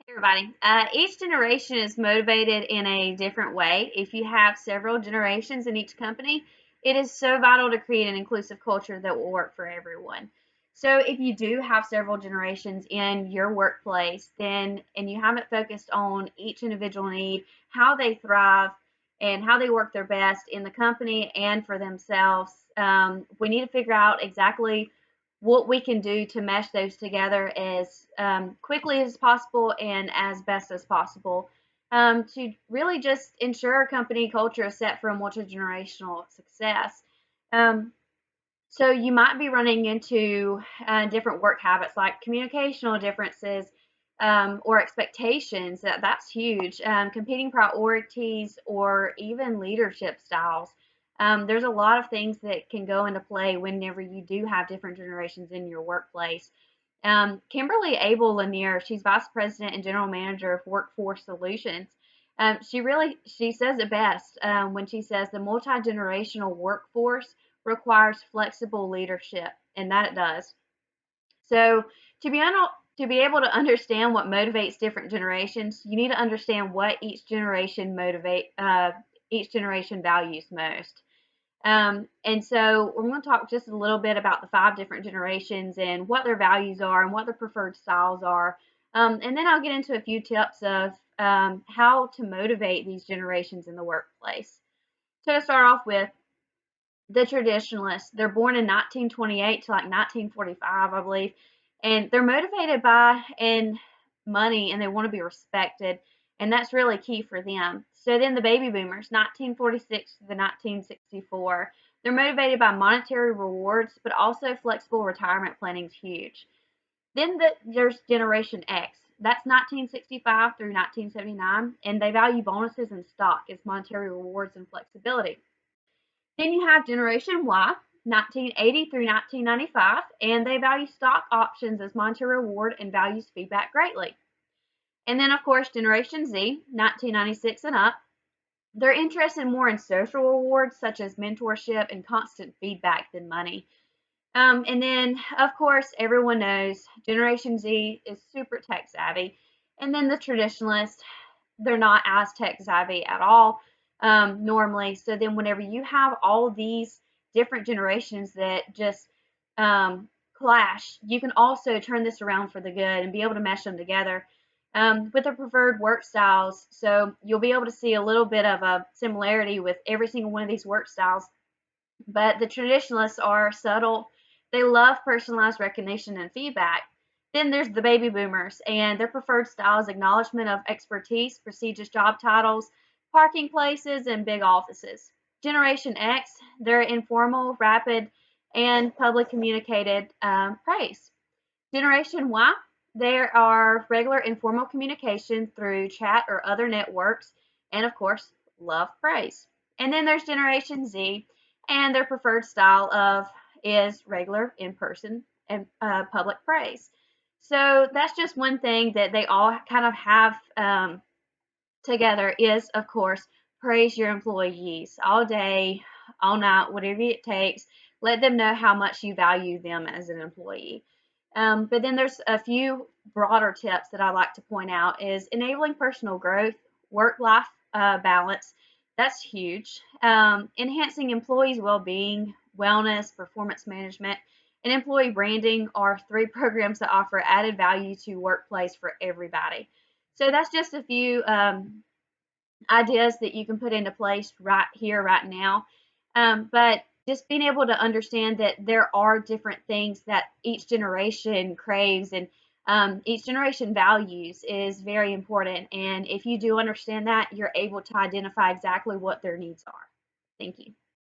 Everybody, each generation is motivated in a different way. If you have several generations in each company, it is so vital to create an inclusive culture that will work for everyone. So, if you do have several generations in your workplace, then and you haven't focused on each individual need, how they thrive, and how they work their best in the company and for themselves, we need to figure out exactly what we can do to mesh those together as quickly as possible and as best as possible to really just ensure company culture is set for a multi-generational success. Um, so you might be running into different work habits like communicational differences or expectations. That's huge. Competing priorities or even leadership styles. There's a lot of things that can go into play whenever you do have different generations in your workplace. Kimberly Abel Lanier, she's Vice President and General Manager of Workforce Solutions. She says it best when she says the multi-generational workforce requires flexible leadership, and that it does. So to be to be able to understand what motivates different generations, you need to understand what each generation values most. And so we're going to talk just a little bit about the 5 different generations and what their values are and what their preferred styles are. And then I'll get into a few tips of how to motivate these generations in the workplace. So to start off with, the traditionalists. They're born in 1928 to like 1945, I believe, and they're motivated by and money, and they want to be respected, and that's really key for them. So then the baby boomers, 1946 to the 1964, they're motivated by monetary rewards, but also flexible retirement planning is huge. Then there's Generation X. That's 1965 through 1979, and they value bonuses and stock as monetary rewards and flexibility. Then you have Generation Y, 1980 through 1995, and they value stock options as monetary reward and values feedback greatly. And then, of course, Generation Z, 1996 and up, they're interested more in social rewards such as mentorship and constant feedback than money. And then, of course, everyone knows Generation Z is super tech savvy. And then the traditionalists, they're not as tech savvy at all normally. So then, whenever you have all these different generations that just clash, you can also turn this around for the good and be able to mesh them together with their preferred work styles. So you'll be able to see a little bit of a similarity with every single one of these work styles. But the traditionalists are subtle. They love personalized recognition and feedback. Then there's the baby boomers, and their preferred style is acknowledgement of expertise, prestigious job titles, parking places, and big offices. Generation X, they're informal, rapid, and public communicated praise. Generation Y, there are regular informal communication through chat or other networks, and of course, love praise. And then there's Generation Z, and their preferred style of is regular in person and public praise. So that's just one thing that they all kind of have together is, of course, praise your employees all day, all night, whatever it takes. Let them know how much you value them as an employee. But then there's a few broader tips that I like to point out is enabling personal growth, work-life balance. That's huge. Enhancing employees' well-being, wellness, performance management, and employee branding are 3 programs that offer added value to workplace for everybody. So that's just a few ideas that you can put into place right here, right now. But just being able to understand that there are different things that each generation craves and each generation values is very important. And if you do understand that, you're able to identify exactly what their needs are. Thank you.